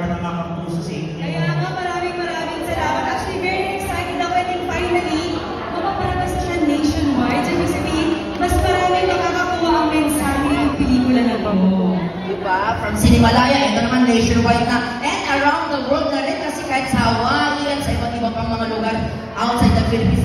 na makapuso sa inyo. Kaya nga, maraming salamat. Actually, very excited ako and finally, mapapalabas na siya nationwide. So, ibig sabihin, mas marami makakakuha ang mensahe ng pelikula na to. Diba? From Cinemalaya, ito naman nationwide na. And around the world na rin kasi kahit sa Hawaii at sa iba't iba pang mga lugar outside the Philippines,